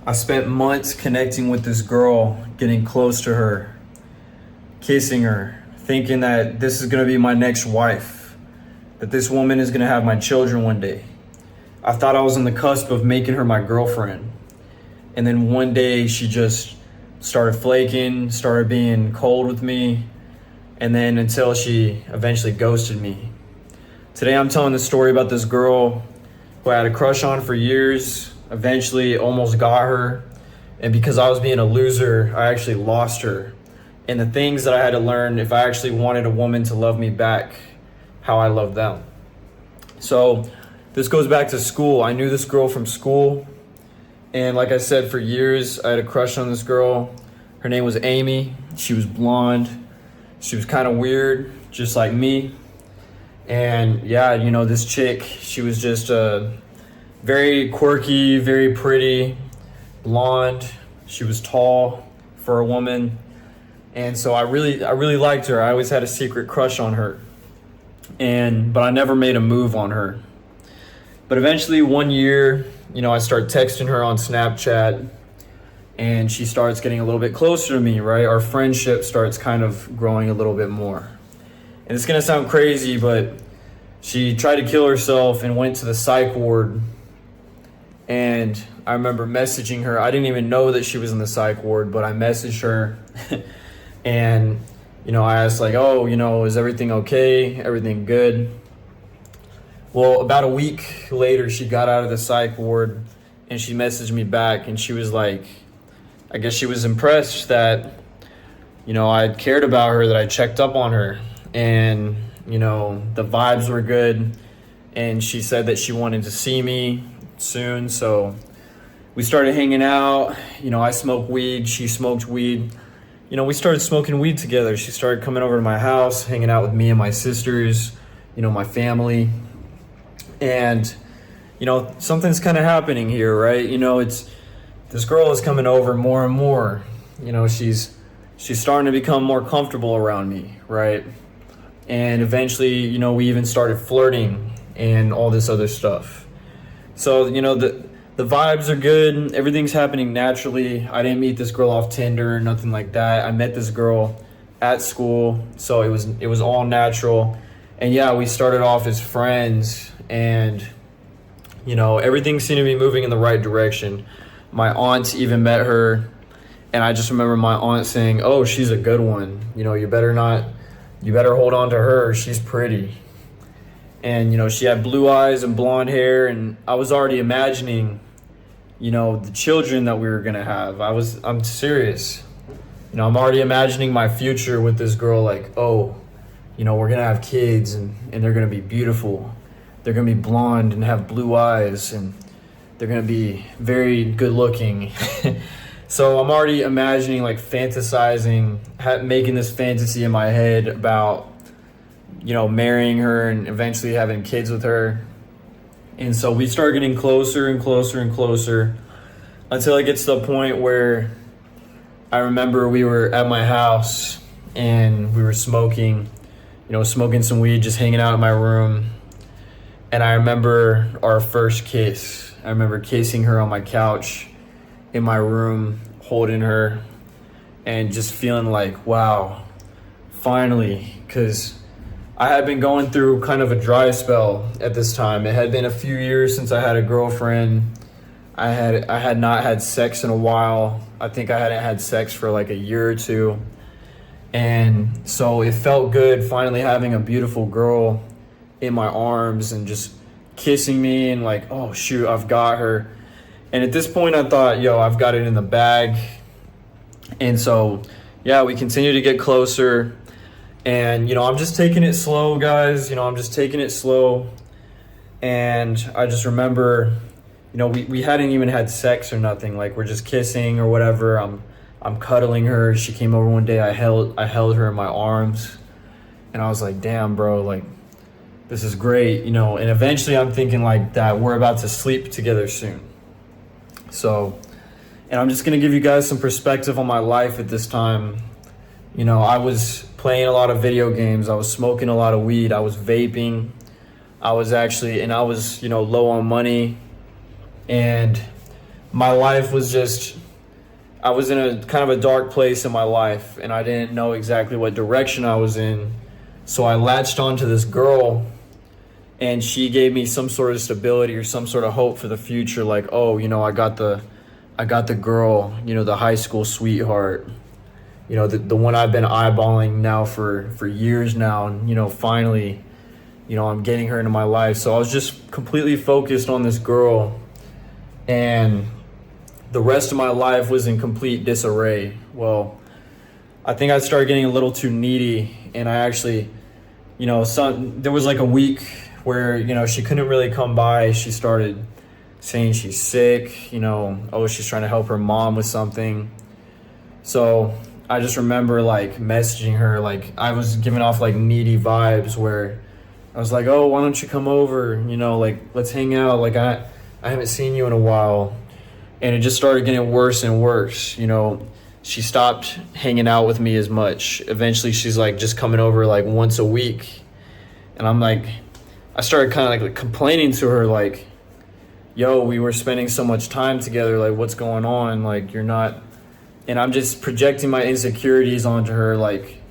I spent months connecting with this girl, getting close to her, kissing her, thinking that this is gonna be my next wife, that this woman is gonna have my children one day. I thought I was on the cusp of making her my girlfriend. And then one day she just started flaking, started being cold with me, and then until she eventually ghosted me. Today I'm telling the story about this girl who I had a crush on for years, eventually almost got her, and because I was being a loser, I actually lost her. And the things that I had to learn if I actually wanted a woman to love me back, how I loved them. So this goes back to school. I knew this girl from school, and like I said, for years I had a crush on this girl. Her name was Amy. She was blonde. She was kind of weird, just like me. And yeah, this chick, she was just very quirky, very pretty, blonde. She was tall for a woman. And so I really liked her. I always had a secret crush on her. But I never made a move on her. But eventually one year, I start texting her on Snapchat, and she starts getting a little bit closer to me, right? Our friendship starts kind of growing a little bit more. And it's gonna sound crazy, but she tried to kill herself and went to the psych ward. And I remember messaging her. I didn't even know that she was in the psych ward, but I messaged her and, I asked like, oh, is everything okay? Everything good? Well, about a week later, she got out of the psych ward and she messaged me back, and she was like, I guess she was impressed that, I cared about her, that I checked up on her, and, the vibes were good. And she said that she wanted to see me soon. So we started hanging out. I smoked weed. She smoked weed. We started smoking weed together. She started coming over to my house, hanging out with me and my sisters, my family. And, something's kind of happening here, right? This girl is coming over more and more. She's starting to become more comfortable around me, right? And eventually, we even started flirting and all this other stuff. So, the vibes are good. Everything's happening naturally. I didn't meet this girl off Tinder or nothing like that. I met this girl at school, so it was all natural. And yeah, we started off as friends, and everything seemed to be moving in the right direction. My aunt even met her, and I just remember my aunt saying, "Oh, she's a good one. You better hold on to her. She's pretty." And she had blue eyes and blonde hair, and I was already imagining, the children that we were gonna have. I'm serious. I'm already imagining my future with this girl, like, oh, we're gonna have kids, and they're gonna be beautiful. They're gonna be blonde and have blue eyes, and they're gonna be very good looking. So I'm already imagining, like, fantasizing, making this fantasy in my head about, marrying her and eventually having kids with her. And so we start getting closer and closer and closer until it gets to the point where I remember we were at my house and we were smoking some weed, just hanging out in my room. And I remember our first kiss. I remember kissing her on my couch in my room, holding her, and just feeling like, wow, finally, because I had been going through kind of a dry spell at this time. It had been a few years since I had a girlfriend. I had not had sex in a while. I think I hadn't had sex for like a year or two. And so it felt good finally having a beautiful girl in my arms and just kissing me and like, oh shoot, I've got her. And at this point I thought, yo, I've got it in the bag. And so, yeah, we continue to get closer. And, I'm just taking it slow, guys. I'm just taking it slow. And I just remember, we hadn't even had sex or nothing. Like, we're just kissing or whatever. I'm cuddling her. She came over one day. I held her in my arms. And I was like, damn, bro, like, this is great, And eventually I'm thinking like that we're about to sleep together soon. So, and I'm just going to give you guys some perspective on my life at this time. I was playing a lot of video games. I was smoking a lot of weed. I was vaping. I was low on money. And my life was just, I was in a kind of a dark place in my life, and I didn't know exactly what direction I was in. So I latched onto this girl, and she gave me some sort of stability or some sort of hope for the future. Like, oh, I got the girl, the high school sweetheart, the one I've been eyeballing now for years now. And, finally, I'm getting her into my life. So I was just completely focused on this girl, and the rest of my life was in complete disarray. Well, I think I started getting a little too needy, and I actually, there was like a week where, she couldn't really come by. She started saying she's sick, she's trying to help her mom with something. So I just remember like messaging her, like I was giving off like needy vibes, where I was like, oh, why don't you come over? Like, let's hang out. Like, I haven't seen you in a while. And it just started getting worse and worse. She stopped hanging out with me as much. Eventually she's like just coming over like once a week. And I'm like, I started kind of like complaining to her, like, yo, we were spending so much time together. Like, what's going on? Like, you're not. And I'm just projecting my insecurities onto her. Like,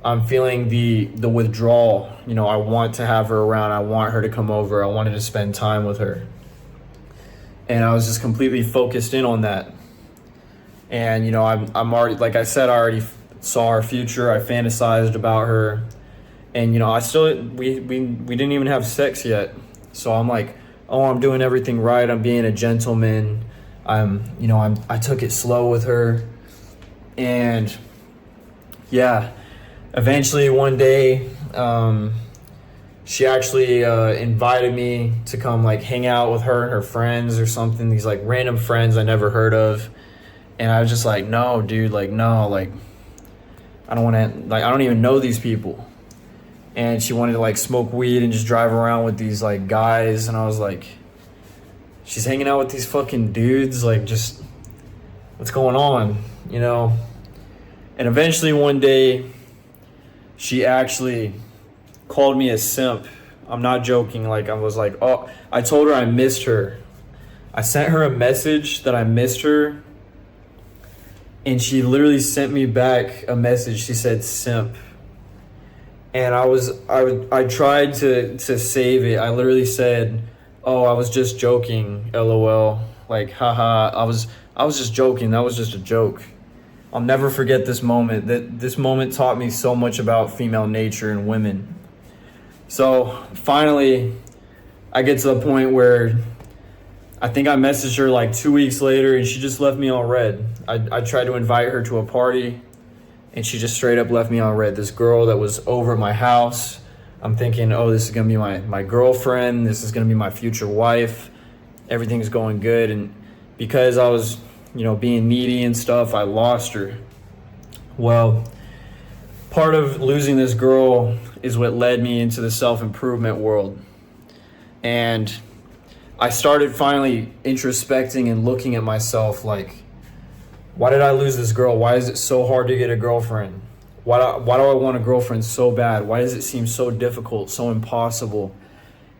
I'm feeling the withdrawal. I want to have her around. I want her to come over. I wanted to spend time with her. And I was just completely focused in on that. And, I'm already, like I said, I already saw our future. I fantasized about her. And, we didn't even have sex yet. So I'm like, oh, I'm doing everything right. I'm being a gentleman. I took it slow with her. And yeah, eventually one day, she actually invited me to come like hang out with her and her friends or something. These like random friends I never heard of. And I was just like, no, dude, like, no, like, I don't want to, like, I don't even know these people. And she wanted to like smoke weed and just drive around with these like guys. And I was like, she's hanging out with these fucking dudes. Like, just what's going on, And eventually one day she actually called me a simp. I'm not joking. Like, I was like, oh, I told her I missed her. I sent her a message that I missed her. And she literally sent me back a message. She said simp. And I tried to save it. I literally said, oh, I was just joking, LOL. Like, haha, I was just joking. That was just a joke. I'll never forget this moment. This moment taught me so much about female nature and women. So finally, I get to the point where I think I messaged her like 2 weeks later, and she just left me on red. I tried to invite her to a party, and she just straight up left me on red. This girl that was over at my house, I'm thinking, oh, this is going to be my girlfriend. This is going to be my future wife. Everything's going good. And because I was, being needy and stuff, I lost her. Well, part of losing this girl is what led me into the self-improvement world. And I started finally introspecting and looking at myself like, why did I lose this girl? Why is it so hard to get a girlfriend? Why do I want a girlfriend so bad? Why does it seem so difficult, so impossible?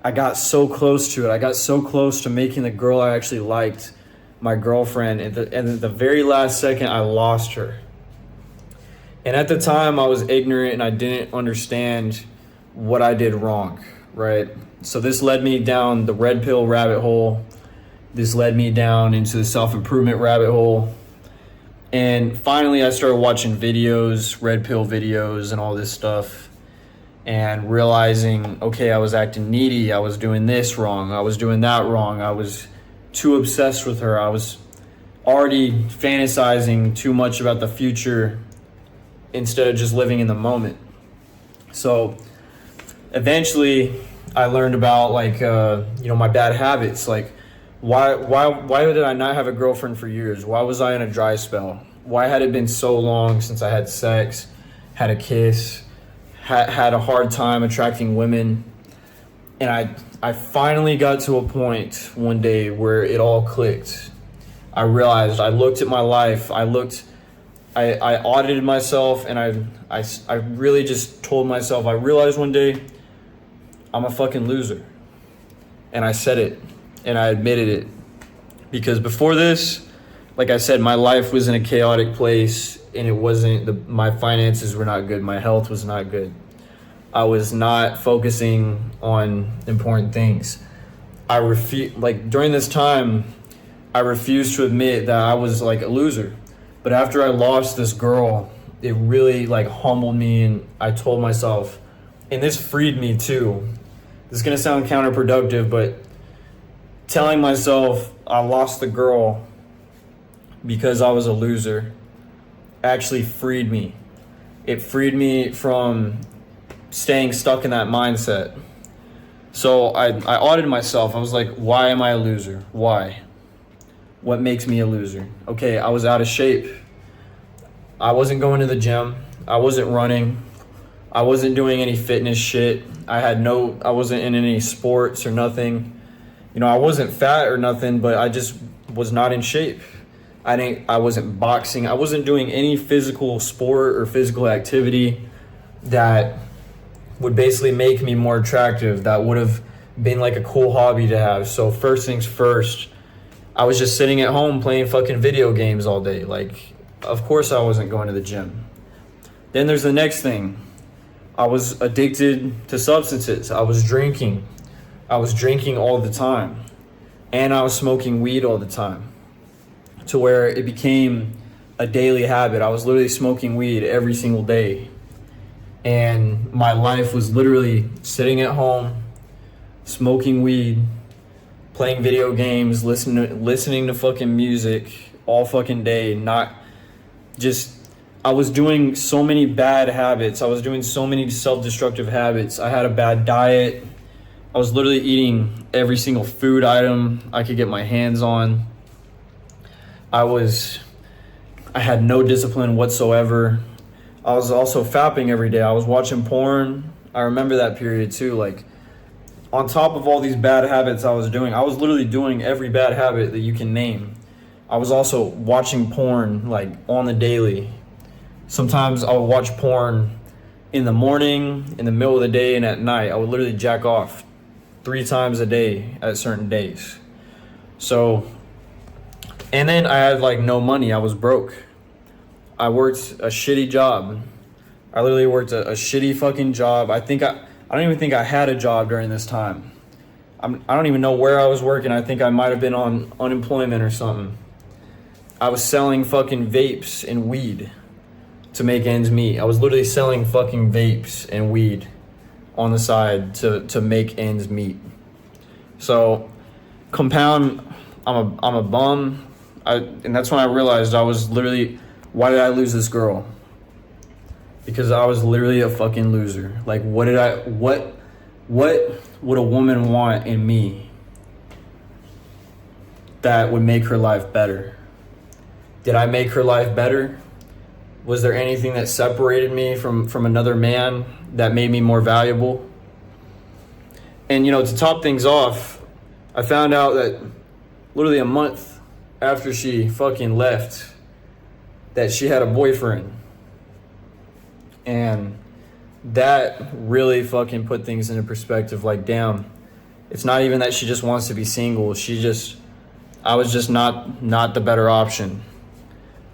I got so close to it. I got so close to making the girl I actually liked my girlfriend. And at the very last second, I lost her. And at the time, I was ignorant and I didn't understand what I did wrong, right? So this led me down the red pill rabbit hole. This led me down into the self-improvement rabbit hole. And finally, I started watching videos, red pill videos and all this stuff, and realizing, okay, I was acting needy. I was doing this wrong. I was doing that wrong. I was too obsessed with her. I was already fantasizing too much about the future instead of just living in the moment. So eventually I learned about my bad habits. Like, why did I not have a girlfriend for years? Why was I in a dry spell? Why had it been so long since I had sex, had a kiss, had a hard time attracting women? And I finally got to a point one day where it all clicked. I realized, I looked at my life, I audited myself, and I really just told myself, I realized one day, I'm a fucking loser. And I said it, and I admitted it. Because before this, like I said, my life was in a chaotic place, and it wasn't my finances were not good. My health was not good. I was not focusing on important things. During this time, I refused to admit that I was like a loser. But after I lost this girl, it really like humbled me, and I told myself, and this freed me too. This is gonna sound counterproductive, but telling myself I lost the girl because I was a loser actually freed me. It freed me from staying stuck in that mindset. So I audited myself. I was like, why am I a loser? Why? What makes me a loser? Okay, I was out of shape. I wasn't going to the gym. I wasn't running. I wasn't doing any fitness shit. I wasn't in any sports or nothing. You know, I wasn't fat or nothing, but I just was not in shape. I wasn't boxing. I wasn't doing any physical sport or physical activity that would basically make me more attractive, that would have been like a cool hobby to have. So first things first, I was just sitting at home playing fucking video games all day. Like, of course I wasn't going to the gym. Then there's the next thing. I was addicted to substances. I was drinking. I was drinking all the time. And I was smoking weed all the time, to where it became a daily habit. I was literally smoking weed every single day. And my life was literally sitting at home, smoking weed, playing video games, listening to fucking music all fucking day. I was doing so many bad habits. I was doing so many self-destructive habits. I had a bad diet. I was literally eating every single food item I could get my hands on. I had no discipline whatsoever. I was also fapping every day. I was watching porn. I remember that period too. Like, on top of all these bad habits I was doing, I was literally doing every bad habit that you can name. I was also watching porn like on the daily. Sometimes I would watch porn in the morning, in the middle of the day, and at night. I would literally jack off 3 times a day at certain days. So, and then I had like no money. I was broke. I worked a shitty job. I literally worked a shitty fucking job. I don't even think I had a job during this time. I don't even know where I was working. I think I might have been on unemployment or something. I was selling fucking vapes and weed to make ends meet. I was literally selling fucking vapes and weed on the side to make ends meet. So compound, I'm a bum. And that's when I realized I was literally, why did I lose this girl? Because I was literally a fucking loser. Like, what would a woman want in me that would make her life better? Did I make her life better? Was there anything that separated me from another man that made me more valuable? And, you know, to top things off, I found out that literally a month after she fucking left, that she had a boyfriend. And that really fucking put things into perspective. Like, damn, it's not even that she just wants to be single. I was just not the better option.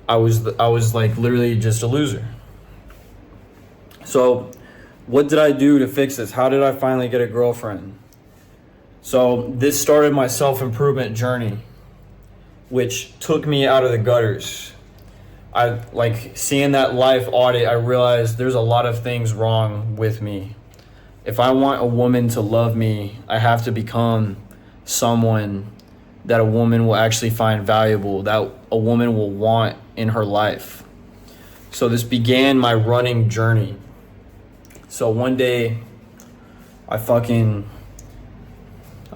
I was like literally just a loser. So what did I do to fix this? How did I finally get a girlfriend? So this started my self-improvement journey, which took me out of the gutters. I like seeing that life audit. I realized there's a lot of things wrong with me. If I want a woman to love me, I have to become someone that a woman will actually find valuable, that a woman will want in her life. So this began my running journey. So one day, I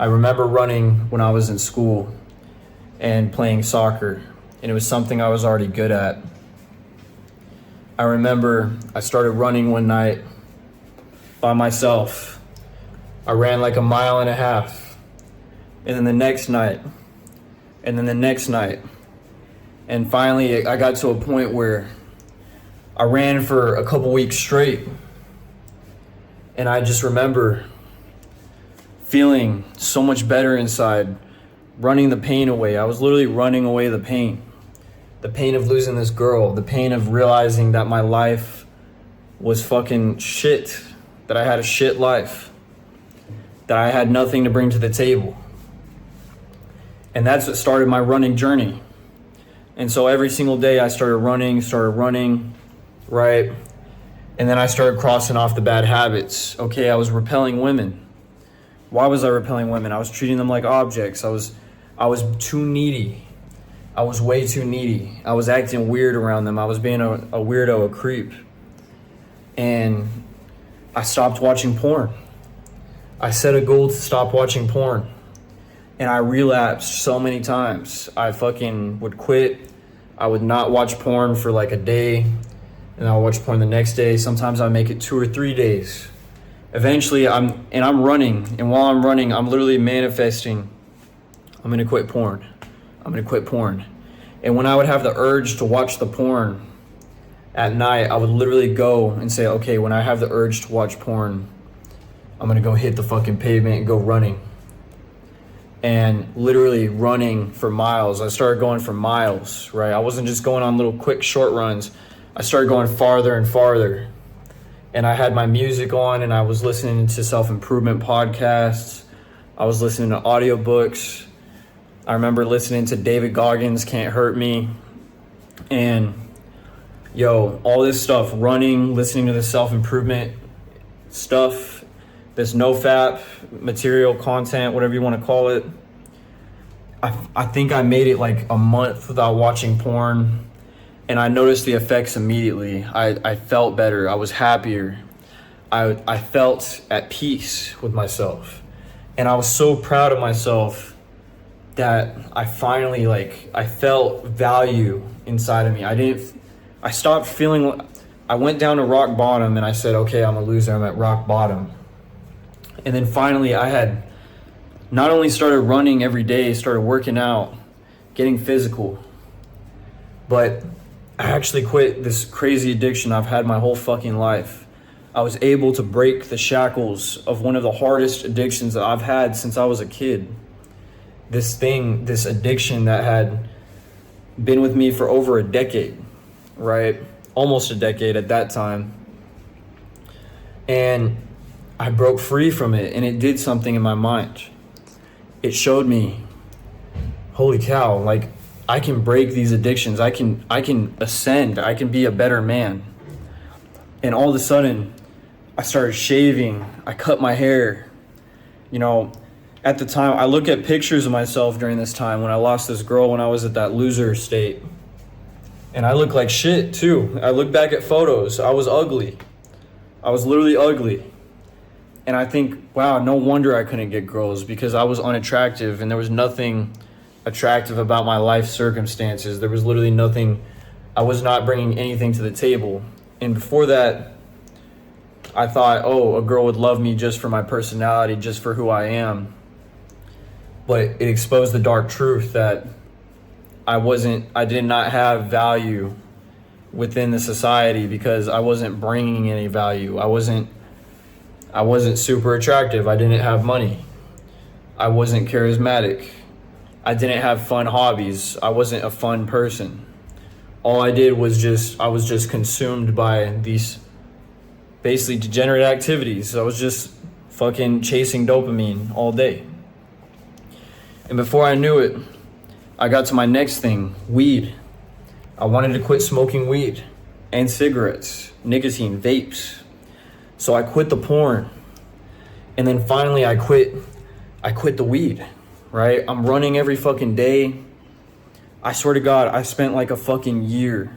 remember running when I was in school and playing soccer, and it was something I was already good at. I remember I started running one night by myself. I ran like 1.5 miles, and then the next night, and then the next night. And finally, I got to a point where I ran for a couple weeks straight. And I just remember feeling so much better inside, running the pain away. I was literally running away the pain. The pain of losing this girl, the pain of realizing that my life was fucking shit, that I had a shit life, that I had nothing to bring to the table. And that's what started my running journey. And so every single day I started running, right? And then I started crossing off the bad habits. Okay, I was repelling women. Why was I repelling women? I was treating them like objects. I was too needy. I was way too needy. I was acting weird around them. I was being a weirdo, a creep. And I stopped watching porn. I set a goal to stop watching porn. And I relapsed so many times. I fucking would quit. I would not watch porn for like a day. And I'll watch porn the next day. Sometimes I make it 2 or 3 days. Eventually, I'm running. And while I'm running, I'm literally manifesting, I'm gonna quit porn. I'm gonna quit porn. And when I would have the urge to watch the porn at night, I would literally go and say, okay, when I have the urge to watch porn, I'm gonna go hit the fucking pavement and go running. And literally running for miles. I started going for miles, right? I wasn't just going on little quick short runs. I started going farther and farther. And I had my music on and I was listening to self-improvement podcasts. I was listening to audiobooks. I remember listening to David Goggins' Can't Hurt Me. And all this stuff, running, listening to the self-improvement stuff, this no-fap material content, whatever you want to call it. I think I made it like a month without watching porn. And I noticed the effects immediately. I felt better. I was happier. I felt at peace with myself. And I was so proud of myself that I finally, I felt value inside of me. I stopped feeling, I went down to rock bottom and I said, okay, I'm a loser. I'm at rock bottom. And then finally I had not only started running every day, started working out, getting physical, but I actually quit this crazy addiction I've had my whole fucking life. I was able to break the shackles of one of the hardest addictions that I've had since I was a kid. This addiction that had been with me for over a decade, right? Almost a decade at that time. And I broke free from it, and it did something in my mind. It showed me, holy cow, I can break these addictions. I can ascend. I can be a better man. And all of a sudden, I started shaving. I cut my hair. At the time, I look at pictures of myself during this time when I lost this girl, when I was at that loser state. And I look like shit too. I look back at photos. I was ugly. I was literally ugly. And I think, wow, no wonder I couldn't get girls, because I was unattractive and there was nothing attractive about my life circumstances. There was literally nothing. I was not bringing anything to the table. And before that, I thought, a girl would love me just for my personality, just for who I am. But it exposed the dark truth that I did not have value within the society because I wasn't bringing any value. I wasn't super attractive. I didn't have money. I wasn't charismatic. I didn't have fun hobbies. I wasn't a fun person. All I did was I was just consumed by these basically degenerate activities. I was just fucking chasing dopamine all day. And before I knew it, I got to my next thing, weed. I wanted to quit smoking weed and cigarettes, nicotine, vapes. So I quit the porn. And then finally I quit the weed, right? I'm running every fucking day. I swear to God, I spent like a fucking year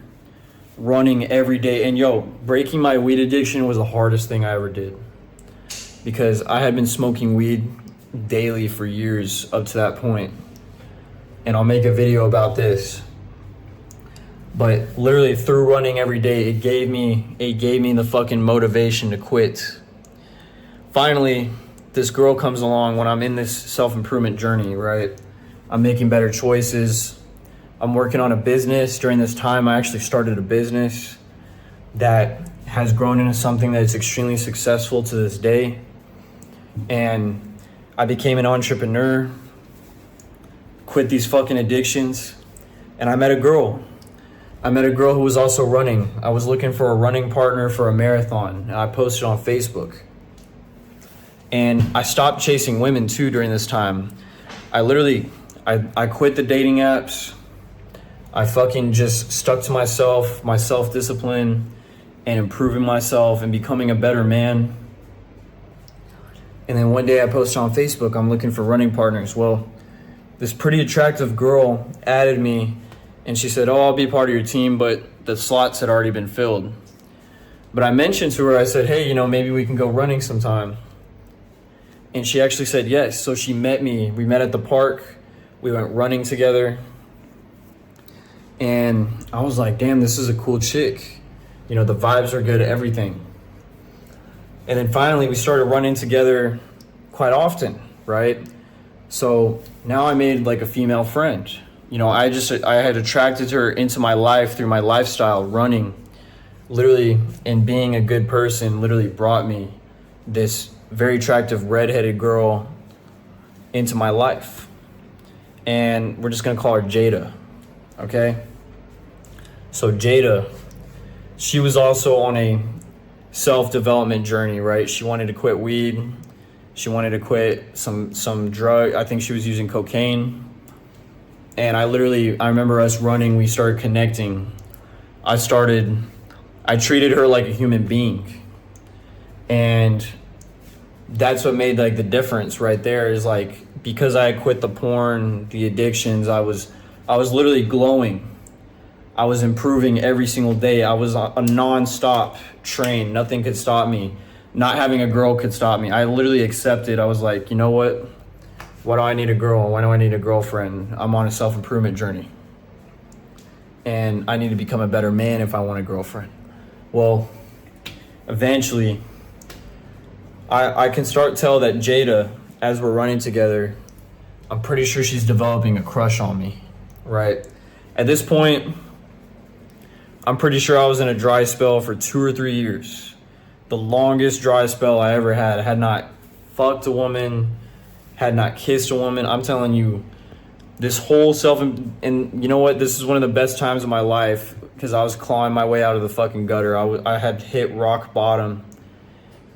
running every day. And breaking my weed addiction was the hardest thing I ever did, because I had been smoking weed daily for years up to that point. And I'll make a video about this. But literally through running every day, it gave me the fucking motivation to quit. Finally, this girl comes along when I'm in this self-improvement journey, right? I'm making better choices. I'm working on a business. During this time, I actually started a business that has grown into something that is extremely successful to this day. And I became an entrepreneur. quit these fucking addictions. And I met a girl. Who was also running. I was looking for a running partner for a marathon. And I posted on Facebook. And I stopped chasing women too during this time. I quit the dating apps. I fucking just stuck to myself, my self-discipline, and improving myself and becoming a better man. And then one day I posted on Facebook, I'm looking for running partners. Well, this pretty attractive girl added me and she said, oh, I'll be part of your team, but the slots had already been filled. But I mentioned to her, I said, hey, maybe we can go running sometime. And she actually said yes. So she met me. We met at the park. We went running together. And I was like, damn, this is a cool chick. The vibes are good, everything. And then finally we started running together quite often, right? So now I made like a female friend. I had attracted her into my life through my lifestyle, running, literally, and being a good person literally brought me this very attractive redheaded girl into my life. And we're just gonna call her Jada, okay? So Jada, she was also on a self-development journey, right? She wanted to quit weed. She wanted to quit some drug. I think she was using cocaine. And I remember us running, we started connecting. I treated her like a human being. And that's what made like the difference right there is like, because I had quit the porn, the addictions, I was literally glowing. I was improving every single day. I was a non-stop train. Nothing could stop me. Not having a girl could stop me. I literally accepted. I was like, you know what? Why do I need a girl? Why do I need a girlfriend? I'm on a self-improvement journey. And I need to become a better man if I want a girlfriend. Well, eventually, I can start tell that Jada, as we're running together, I'm pretty sure she's developing a crush on me, right? At this point, I'm pretty sure I was in a dry spell for 2 or 3 years. The longest dry spell I ever had. I had not fucked a woman, had not kissed a woman. I'm telling you, this whole and you know what? This is one of the best times of my life because I was clawing my way out of the fucking gutter. I had hit rock bottom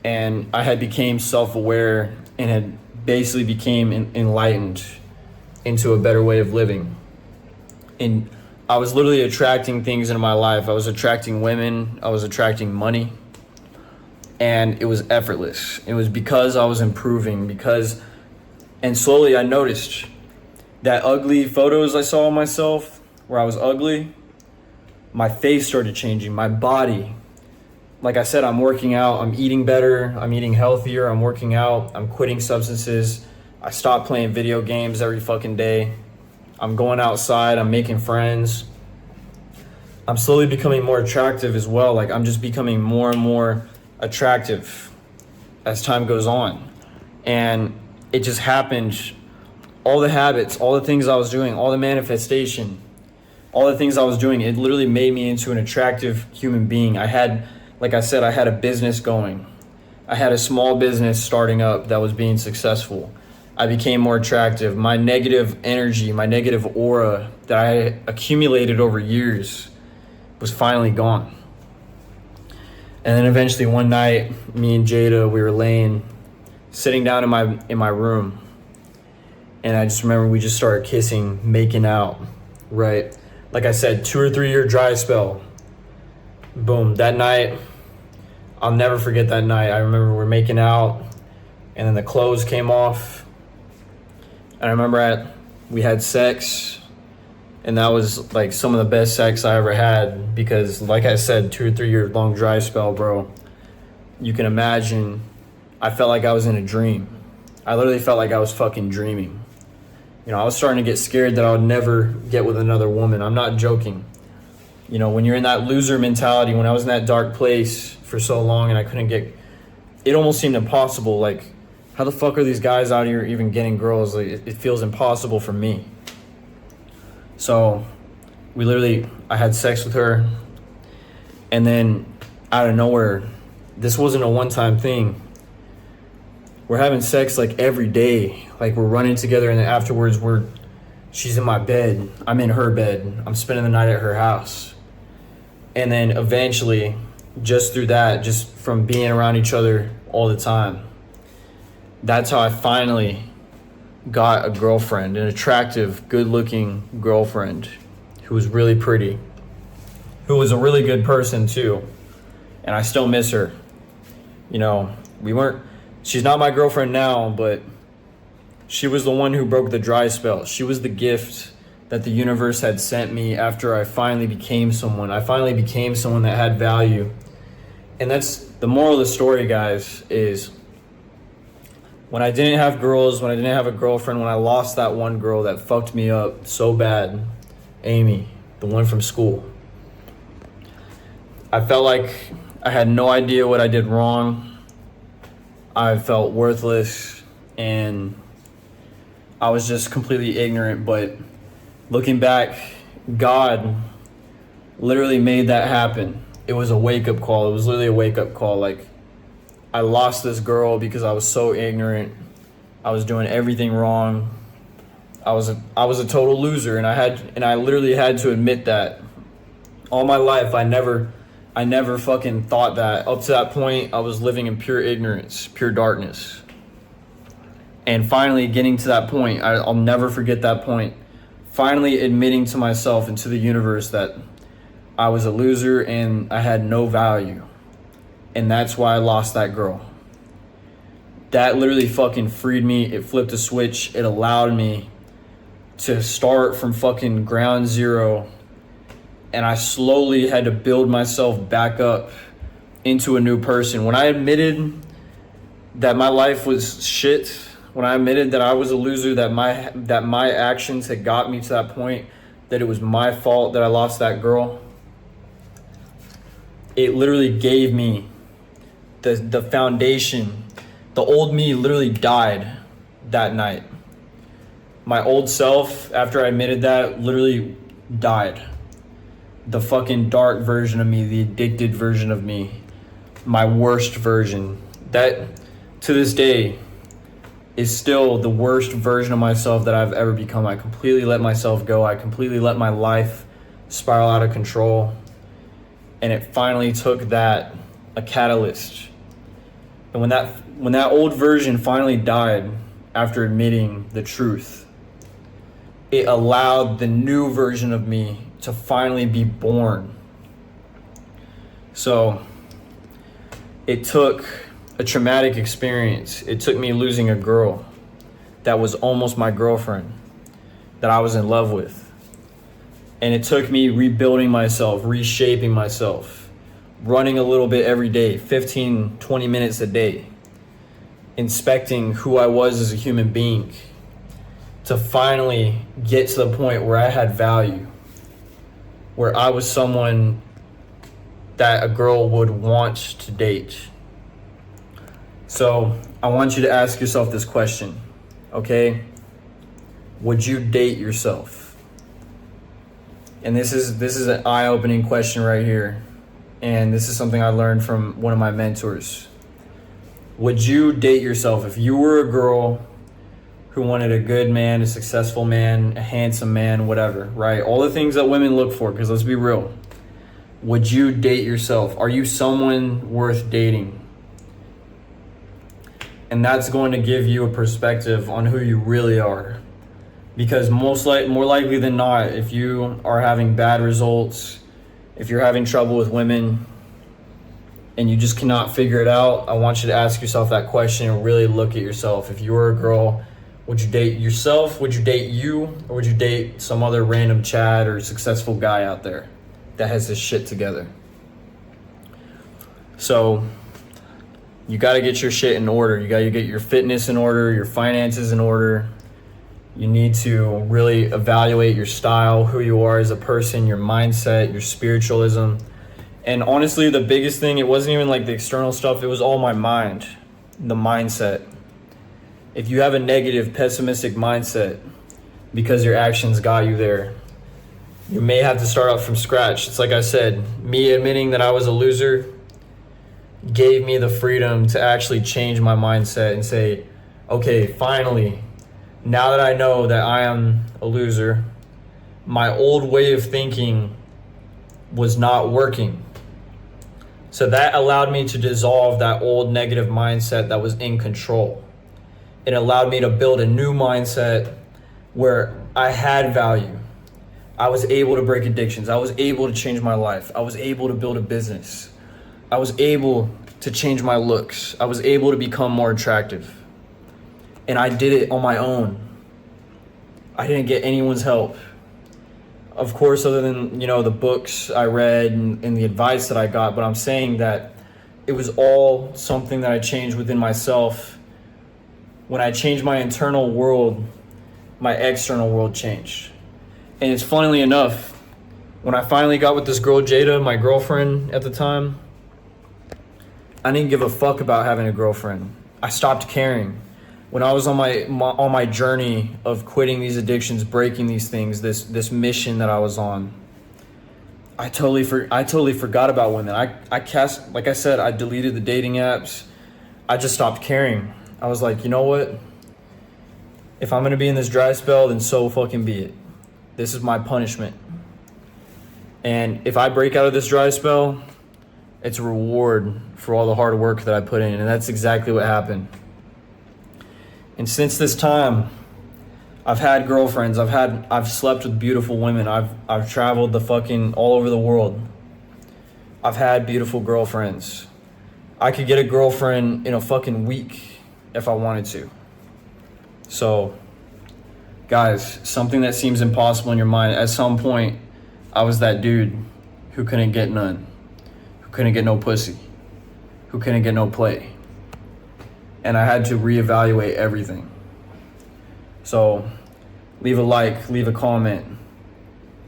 and I had became self-aware and had basically became enlightened into a better way of living. And I was literally attracting things into my life. I was attracting women. I was attracting money. And it was effortless. It was because I was improving. And slowly I noticed that ugly photos I saw of myself, where I was ugly, my face started changing, my body. Like I said, I'm working out, I'm eating better, I'm eating healthier, I'm working out, I'm quitting substances. I stopped playing video games every fucking day. I'm going outside, I'm making friends. I'm slowly becoming more attractive as well. Like I'm just becoming more and more attractive as time goes on. And it just happened. All the habits, all the things I was doing, all the manifestation, all the things I was doing, it literally made me into an attractive human being. I had, like I said, I had a business going. I had a small business starting up that was being successful. I became more attractive. My negative energy, my negative aura that I accumulated over years was finally gone. And then eventually one night, me and Jada, we were sitting down in my room. And I just remember we just started kissing, making out, right? Like I said, 2 or 3 year dry spell. Boom, that night, I'll never forget that night. I remember we're making out and then the clothes came off. And I remember we had sex and that was like some of the best sex I ever had because like I said, 2 or 3 year long dry spell, bro. You can imagine, I felt like I was in a dream. I literally felt like I was fucking dreaming. I was starting to get scared that I would never get with another woman. I'm not joking. When you're in that loser mentality, when I was in that dark place for so long and I couldn't get, it almost seemed impossible. Like, how the fuck are these guys out here even getting girls? Like, it feels impossible for me. So I had sex with her. And then out of nowhere, this wasn't a one-time thing. We're having sex like every day. Like we're running together and then afterwards we're She's in my bed. I'm in her bed. I'm spending the night at her house. And then eventually, just through that, just from being around each other all the time, that's how I finally got a girlfriend, an attractive, good-looking girlfriend who was really pretty, who was a really good person too. And I still miss her. You know, she's not my girlfriend now, but she was the one who broke the dry spell. She was the gift that the universe had sent me after I finally became someone. I finally became someone that had value. And that's the moral of the story, guys, is when I didn't have girls, when I didn't have a girlfriend, when I lost that one girl that fucked me up so bad, Amy, the one from school, I felt like I had no idea what I did wrong. I felt worthless and I was just completely ignorant. But looking back, God literally made that happen. It was a wake-up call. It was literally a wake-up call. Like, I lost this girl because I was so ignorant. I was doing everything wrong. I was a total loser, and I literally had to admit that. All my life, I never fucking thought that. Up to that point, I was living in pure ignorance, pure darkness. And finally getting to that point, I'll never forget that point. Finally admitting to myself and to the universe that I was a loser and I had no value. And that's why I lost that girl. That literally fucking freed me. It flipped a switch. It allowed me to start from fucking ground zero. And I slowly had to build myself back up into a new person. When I admitted that my life was shit, when I admitted that I was a loser, that my actions had got me to that point, that it was my fault that I lost that girl, it literally gave me the foundation. The old me literally died that night. My old self, after I admitted that, literally died. The fucking dark version of me, the addicted version of me, my worst version, that to this day is still the worst version of myself that I've ever become. I completely let myself go. I completely let my life spiral out of control. And it finally took that, a catalyst. And when that old version finally died after admitting the truth, it allowed the new version of me to finally be born. So it took a traumatic experience. It took me losing a girl that was almost my girlfriend, that I was in love with. And it took me rebuilding myself, reshaping myself, running a little bit every day, 15, 20 minutes a day, inspecting who I was as a human being, to finally get to the point where I had value, where I was someone that a girl would want to date. So I want you to ask yourself this question, okay? Would you date yourself? And this is an eye-opening question right here. And this is something I learned from one of my mentors. Would you date yourself if you were a girl who wanted a good man, a successful man, a handsome man, whatever, right? All the things that women look for, because let's be real. Would you date yourself? Are you someone worth dating? And that's going to give you a perspective on who you really are. Because more likely than not, if you are having bad results, if you're having trouble with women, and you just cannot figure it out, I want you to ask yourself that question and really look at yourself. If you were a girl, would you date yourself? Would you date you? Or would you date some other random Chad or successful guy out there that has his shit together? So you got to get your shit in order. You got to get your fitness in order, your finances in order. You need to really evaluate your style, who you are as a person, your mindset, your spiritualism. And honestly, the biggest thing, it wasn't even like the external stuff. It was all my mind, the mindset. If you have a negative, pessimistic mindset because your actions got you there, you may have to start out from scratch. It's like I said, me admitting that I was a loser gave me the freedom to actually change my mindset and say, okay, finally, Now that I know that I am a loser, my old way of thinking was not working. So that allowed me to dissolve that old negative mindset that was in control. It allowed me to build a new mindset where I had value. I was able to break addictions. I was able to change my life. I was able to build a business. I was able to change my looks. I was able to become more attractive. And I did it on my own. I didn't get anyone's help. Of course, other than, the books I read and the advice that I got, but I'm saying that it was all something that I changed within myself. When I changed my internal world, my external world changed. And it's funnily enough, when I finally got with this girl, Jada, my girlfriend at the time, I didn't give a fuck about having a girlfriend. I stopped caring. When I was on my journey of quitting these addictions, breaking these things, this mission that I was on, I totally forgot about women. Like I said, I deleted the dating apps. I just stopped caring. I was like, you know what? If I'm gonna be in this dry spell, then so fucking be it. This is my punishment. And if I break out of this dry spell, it's a reward for all the hard work that I put in. And that's exactly what happened. And since this time, I've had girlfriends. I've slept with beautiful women. I've traveled the fucking all over the world. I've had beautiful girlfriends. I could get a girlfriend in a fucking week if I wanted to. So, guys, something that seems impossible in your mind, at some point, I was that dude who couldn't get none, who couldn't get no pussy, who couldn't get no play. And I had to reevaluate everything. So, leave a like, leave a comment.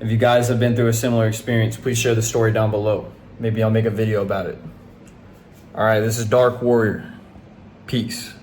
If you guys have been through a similar experience, please share the story down below. Maybe I'll make a video about it. All right, this is Dark Warrior. Peace.